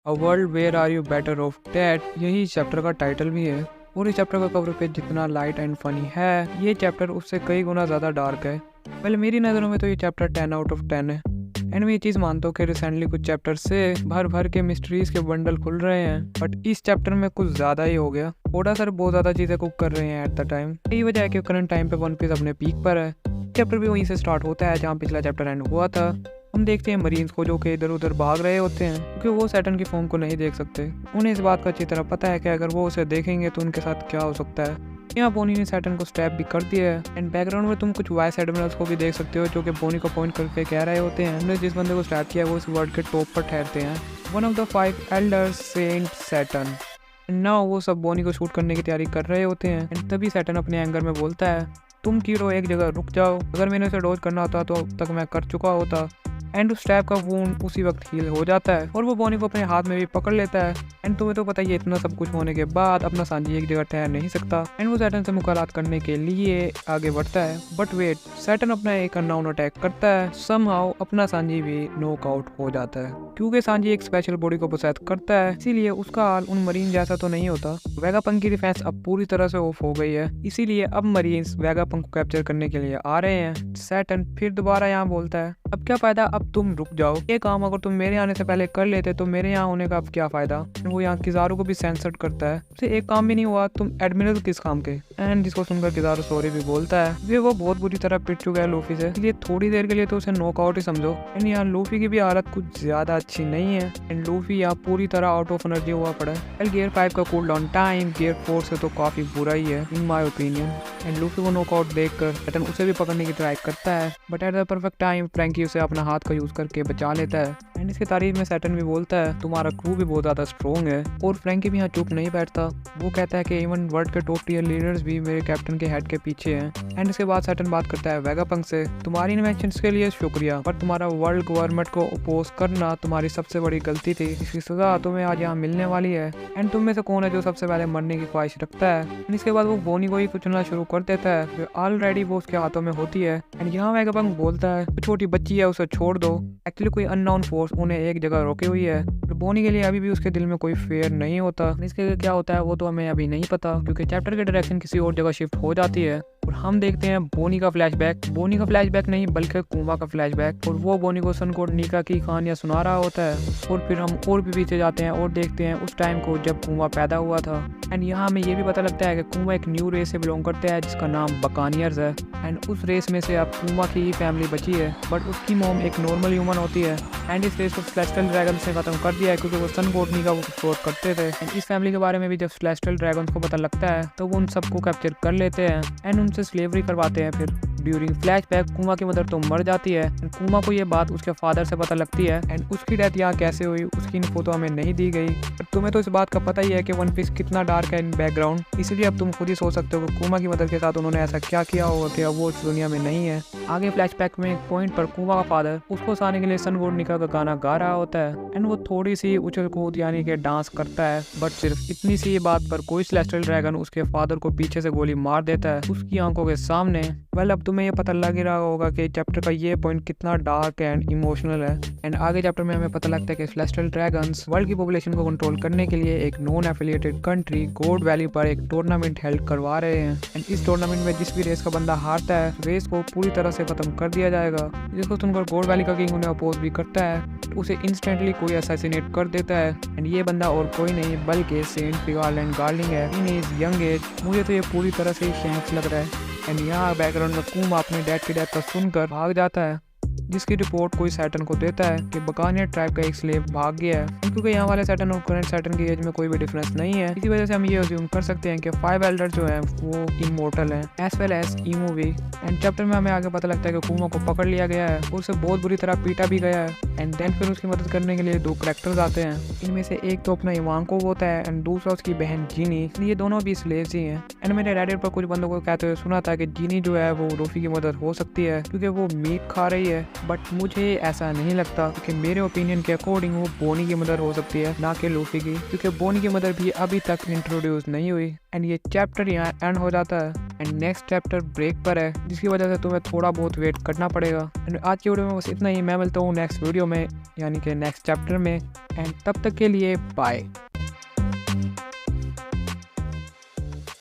A world where are you better off dead, यही chapter का title भी है। और इस चैप्टर का कवर पेज जितना लाइट एंड फनी है, ये चैप्टर उससे कई गुना ज़्यादा डार्क है। पहले मेरी नज़रों में तो ये चैप्टर 10 आउट ऑफ 10 है। एंड मैं ये चीज़ मानता हूँ कि रिसेंटली कुछ चैप्टर से भर भर के मिस्ट्रीज के बंडल खुल रहे हैं, बट इस चैप्टर में कुछ ज़्यादा ही हो गया। ओडा सर बहुत ज़्यादा चीज़ें कुक कर रहे हैं एट द टाइम। यही वजह है कि करंट टाइम पे वन पीस अपने पीक पर है। चैप्टर भी वहीं से स्टार्ट होता है जहाँ पिछला चैप्टर एंड हुआ था। हम देखते हैं मरीन्स को जो कि इधर उधर भाग रहे होते हैं क्योंकि वो सैटर्न की फॉर्म को नहीं देख सकते। उन्हें इस बात का अच्छी तरह पता है कि अगर वो उसे देखेंगे तो उनके साथ क्या हो सकता है। यहाँ बोनी ने सैटर्न को स्टैप भी कर दिया है। एंड बैकग्राउंड में तुम कुछ वाइस एडमिरल्स को भी देख सकते हो जो कि बोनी को पॉइंट करके कह रहे होते हैं हमने जिस बंदे को स्टैप किया है वो इस वर्ल्ड के टॉप पर ठहरते हैं, one of the 5 elders saint Saturn. Now वो सब बोनी को शूट करने की तैयारी कर रहे होते हैं। एंड तभी सैटर्न अपने एंगर में बोलता है, तुम कीरो एक जगह रुक जाओ, अगर मैंने उसे डॉज करना होता तो अब तक मैं कर चुका होता। एंड उस टैप का वूंड उसी वक्त हील हो जाता है और वो बोनी को अपने हाथ में भी पकड़ लेता है। एंड तुम्हें तो पता ही है इतना सब कुछ होने के बाद अपना सांजी एक जगह ठहर नहीं सकता। एंड वो सैटर्न से मुकाबला करने के लिए आगे बढ़ता है, बट वेट, सैटर्न अपना एक अननोन अटैक करता है। समहाउ अपना सांजी भी नॉकआउट हो जाता है क्योंकि सांजी एक स्पेशल बॉडी को पोसेस करता है, इसीलिए उसका हाल उन मरीन जैसा तो नहीं होता। वेगापंक की डिफेंस अब पूरी तरह से ऑफ हो गई है, इसीलिए अब मरीन्स वेगापंक को कैप्चर करने के लिए आ रहे हैं। सैटर्न फिर दोबारा यहाँ बोलता है, अब क्या फायदा, अब तुम रुक जाओ, ये काम अगर तुम मेरे आने से पहले कर लेते तो मेरे यहाँ होने का अब क्या फायदा। वो यहाँ किजारू को भी सेंसर्ड करता है, उससे एक काम भी नहीं हुआ, तुम एडमिरल किस काम के। एंड जिसको सुनकर किजारू सॉरी भी बोलता है। वो बहुत बुरी तरह पिट चुका है लूफी से, इसलिए थोड़ी देर के लिए तो उसे नॉकआउट ही समझो। एंड यहाँ लूफी की भी हालत कुछ ज्यादा अच्छी नहीं है। एंड लूफी यहाँ पूरी तरह आउट ऑफ एनर्जी हुआ पड़ा है। गियर 5 का कूल डाउन टाइम गियर 4 से तो काफी बुरा ही है in my opinion. And Luffy को नॉकआउट देखकर सैटर्न उसे भी पकड़ने की ट्राई करता है, but at the perfect time Franky उसे अपना हाथ का यूज करके बचा लेता है। एंड इसकी तारीफ में सैटर्न भी बोलता है, तुम्हारा क्रू भी बहुत ज्यादा स्ट्रॉन्ग है। और फ्रैंकी भी यहाँ चुप नहीं बैठता, वो कहता है कि इवन वर्ल्ड के टॉप टियर लीडर्स भी मेरे कैप्टन के हेड के पीछे हैं। एंड इसके बाद सैटर्न बात करता है वेगापंक से, तुम्हारी इन्वेंशंस के लिए शुक्रिया, पर तुम्हारा वर्ल्ड गवर्नमेंट को अपोज करना तुम्हारी सबसे बड़ी गलती थी, इसकी सजा तुम्हें आज यहाँ मिलने वाली है। एंड तुम में से कौन है जो सबसे पहले मरने की ख्वाहिश रखता है। एंड इसके बाद वो बोनी को ही कुचलना शुरू कर देता है, ऑलरेडी वो उसके हाथों में होती है। एंड यहाँ वेगापंक बोलता है, छोटी बच्ची है उसे छोड़ दो, एक्चुअली कोई अननोन फोर्स उन्हें एक जगह रोके हुई है। बोनी के लिए अभी भी उसके दिल में कोई फेयर नहीं होता। इसके क्या होता है वो तो हमें अभी नहीं पता क्योंकि चैप्टर की डायरेक्शन किसी और जगह शिफ्ट हो जाती है और हम देखते हैं बोनी का फ्लैशबैक नहीं बल्कि कुमा का फ्लैशबैक, और वो बोनी को सनकोट नीका की कहानियां सुना रहा होता है। और फिर हम और भी पीछे जाते हैं और देखते हैं उस टाइम को जब कुमा पैदा हुआ था। एंड यहाँ हमें ये भी पता लगता है कि कुमा एक न्यू रेस से बिलोंग करते हैं जिसका नाम बकानियर्स है। एंड उस रेस में से अब कुमा की ही फैमिली बची है, बट उसकी मॉम एक नॉर्मल ह्यूमन होती है। एंड इस रेस को सेलेस्टियल ड्रैगन से खत्म कर दिया है क्योंकि वो सनकोट नीका को एक्सप्लोर करते थे। एंड इस फैमिली के बारे में भी जब सेलेस्टियल ड्रैगन को पता लगता है तो वो उन सबको कैप्चर कर लेते हैं एंड उनसे स्लेवरी करवाते हैं। फिर ड्यूरिंग फ्लैशबैक कुमा की मदर तो मर जाती है। कुमा को ये बात उसके फादर से पता लगती है। एंड उसकी डेथ यहाँ कैसे हुई उसकी इन्फो तो हमें नहीं दी गई, पर तुम्हें तो इस बात का पता ही है कि वन पीस कितना डार्क है इन बैकग्राउंड, इसलिए अब तुम खुद ही सोच सकते हो कि कुमा की मदर के साथ उन्होंने ऐसा क्या किया होगा कि अब वो इस दुनिया में नहीं है। आगे फ्लैशबैक में एक पॉइंट पर कुमा का फादर उसको हंसाने के लिए सनकोट नीका का गाना गा रहा होता है। एंड वो थोड़ी सी उछल कूद यानी कि डांस करता है, बट सिर्फ इतनी सी बात पर कोई सेलेस्टियल ड्रैगन उसके फादर को पीछे से गोली मार देता है उसकी आंखों के सामने। वेल अब तुम्हें ये पता लग ही रहा होगा कि चैप्टर का ये पॉइंट कितना डार्क एंड इमोशनल है। एंड आगे चैप्टर में हमें पता लगता है कि सेलेस्टियल ड्रैगन्स वर्ल्ड की पॉपुलेशन को कंट्रोल करने के लिए एक नॉन एफिलिएटेड कंट्री गोड वैली पर एक टूर्नामेंट हेल्ड करवा रहे हैं। एंड इस टूर्नामेंट में जिस भी रेस का बंदा हारता है रेस को पूरी तरह से खत्म कर दिया जाएगा। जिसको सुनकर गोड वैली का किंग उन्हें अपोज भी करता है, तो उसे इंस्टेंटली कोई असैसिनेट कर देता है। एंड ये बंदा और कोई नहीं बल्कि सेंट फिगारलैंड गार्लिंग है इन हिज यंग एज। मुझे तो ये पूरी तरह से शैंक्स लग रहा है। एंड यहाँ बैकग्राउंड में कुमा अपने डैड की डेथ का सुनकर भाग जाता है, जिसकी रिपोर्ट कोई सैटर्न को देता है कि बकानियर ट्राइब का एक स्लेव भाग गया है। क्योंकि यहाँ वाले सैटर्न और करंट सैटर्न की एज में कोई भी डिफरेंस नहीं है, इसी वजह से हम ये अज्यूम कर सकते हैं कि 5 एल्डर जो हैं वो इमोर्टल हैं एज वेल एज ईमो भी। एंड चैप्टर में हमें आगे पता लगता है कि कुमा को पकड़ लिया गया है और उसे बहुत बुरी तरह पीटा भी गया है। एंड देन फिर उसकी मदद करने के लिए 2 कैरेक्टर्स आते हैं, इनमें से एक तो अपना इवांको होता है एंड दूसरा उसकी बहन जीनी। ये दोनों भी स्लेव्स ही हैं। एंड मैंने रेडिट पर कुछ बंदों को कहते हुए सुना था कि जीनी जो है वो लूफी की मदद हो सकती है क्योंकि वो मीट खा रही है, बट मुझे ऐसा नहीं लगता क्योंकि मेरे ओपिनियन के अकॉर्डिंग वो बोनी की मदर हो सकती है ना कि लूफी की, क्योंकि बोनी की मदर भी अभी तक इंट्रोड्यूस नहीं हुई। एंड ये चैप्टर यहाँ एंड हो जाता है। एंड नेक्स्ट चैप्टर ब्रेक पर है, जिसकी वजह से तुम्हें थोड़ा बहुत वेट करना पड़ेगा। एंड आज की वीडियो में बस इतना ही। मैं मिलता हूँ नेक्स्ट वीडियो में, यानी कि नेक्स्ट चैप्टर में। एंड तब तक के लिए बाय।